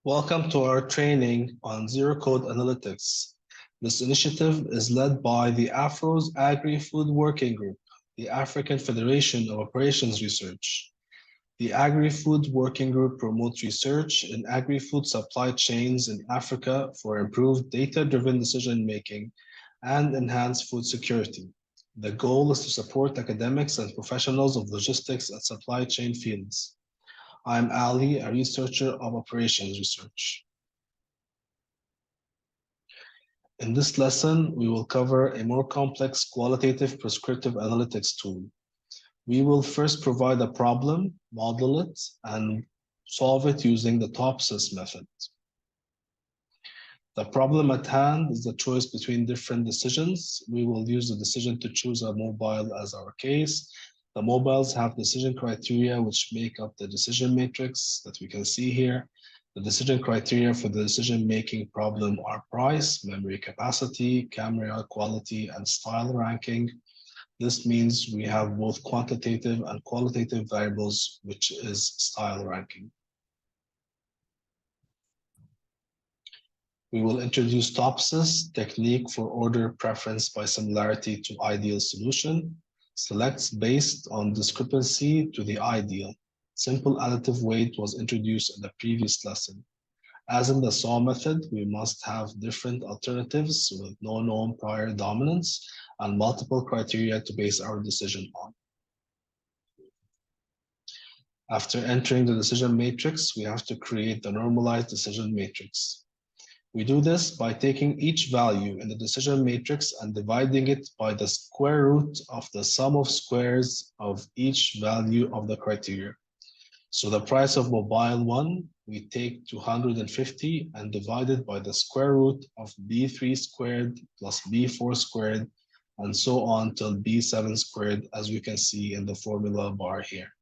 Welcome to our training on Zero Code Analytics. This initiative is led by the AFRO's Agri-Food Working Group, the African Federation of Operations Research. The Agri-Food Working Group promotes research in agri-food supply chains in Africa for improved data-driven decision-making and enhanced food security. The goal is to support academics and professionals of logistics and supply chain fields. I'm Ali, a researcher of operations research. In this lesson, we will cover a more complex qualitative prescriptive analytics tool. We will first provide a problem, model it, and solve it using the TOPSIS method. The problem at hand is the choice between different decisions. We will use the decision to choose a mobile as our case. The mobiles have decision criteria which make up the decision matrix that we can see here. The decision criteria for the decision-making problem are price, memory capacity, camera quality, and style ranking. This means we have both quantitative and qualitative variables, which is style ranking. We will introduce TOPSIS, technique for order preference by similarity to ideal solution. Selects based on discrepancy to the ideal. Simple additive weight was introduced in the previous lesson. As in the SAW method, we must have different alternatives with no known prior dominance and multiple criteria to base our decision on. After entering the decision matrix, we have to create the normalized decision matrix. We do this by taking each value in the decision matrix and dividing it by the square root of the sum of squares of each value of the criteria. So the price of mobile 1, we take 250 and divide it by the square root of B3 squared plus B4 squared, and so on till B7 squared, as we can see in the formula bar here.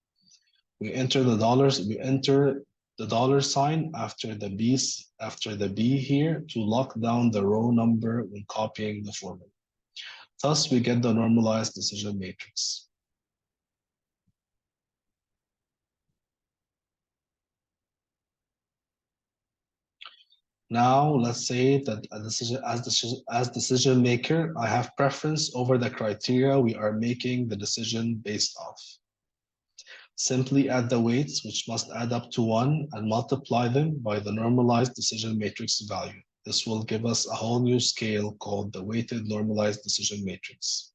We enter the dollars, we enter the dollar sign after the B here to lock down the row number when copying the formula. Thus, we get the normalized decision matrix. Now, let's say that as decision maker, I have preference over the criteria we are making the decision based off. Simply add the weights, which must add up to 1, and multiply them by the normalized decision matrix value. This will give us a whole new scale called the weighted normalized decision matrix.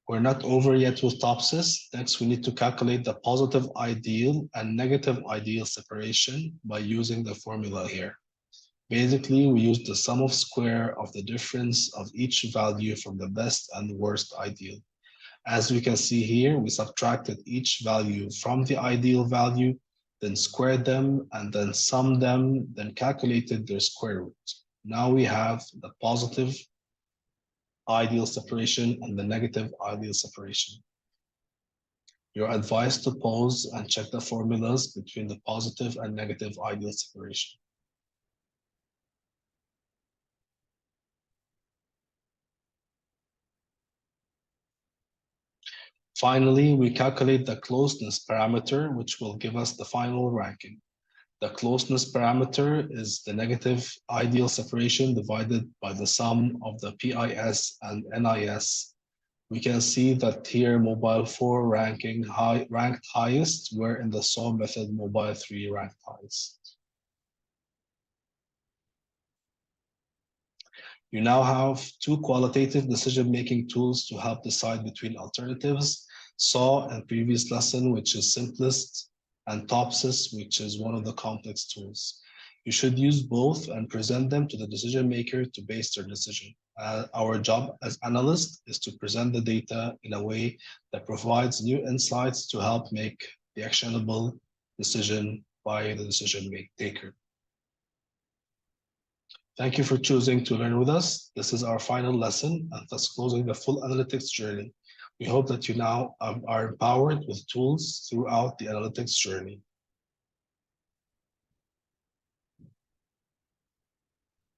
We're not over yet with TOPSIS. Next, we need to calculate the positive ideal and negative ideal separation by using the formula here. Basically, we use the sum of square of the difference of each value from the best and worst ideal. As we can see here, we subtracted each value from the ideal value, then squared them, and then summed them, then calculated their square root. Now we have the positive ideal separation and the negative ideal separation. You're advised to pause and check the formulas between the positive and negative ideal separation. Finally, we calculate the closeness parameter, which will give us the final ranking. The closeness parameter is the negative ideal separation divided by the sum of the PIS and NIS. We can see that here mobile 4 ranked highest, where in the SAW method mobile 3 ranked highest. You now have two qualitative decision-making tools to help decide between alternatives, SAW and previous lesson, which is simplest, and TOPSIS, which is one of the complex tools. You should use both and present them to the decision maker to base their decision. Our job as analysts is to present the data in a way that provides new insights to help make the actionable decision by the decision taker. Thank you for choosing to learn with us. This is our final lesson and thus closing the full analytics journey. We hope that you now are empowered with tools throughout the analytics journey.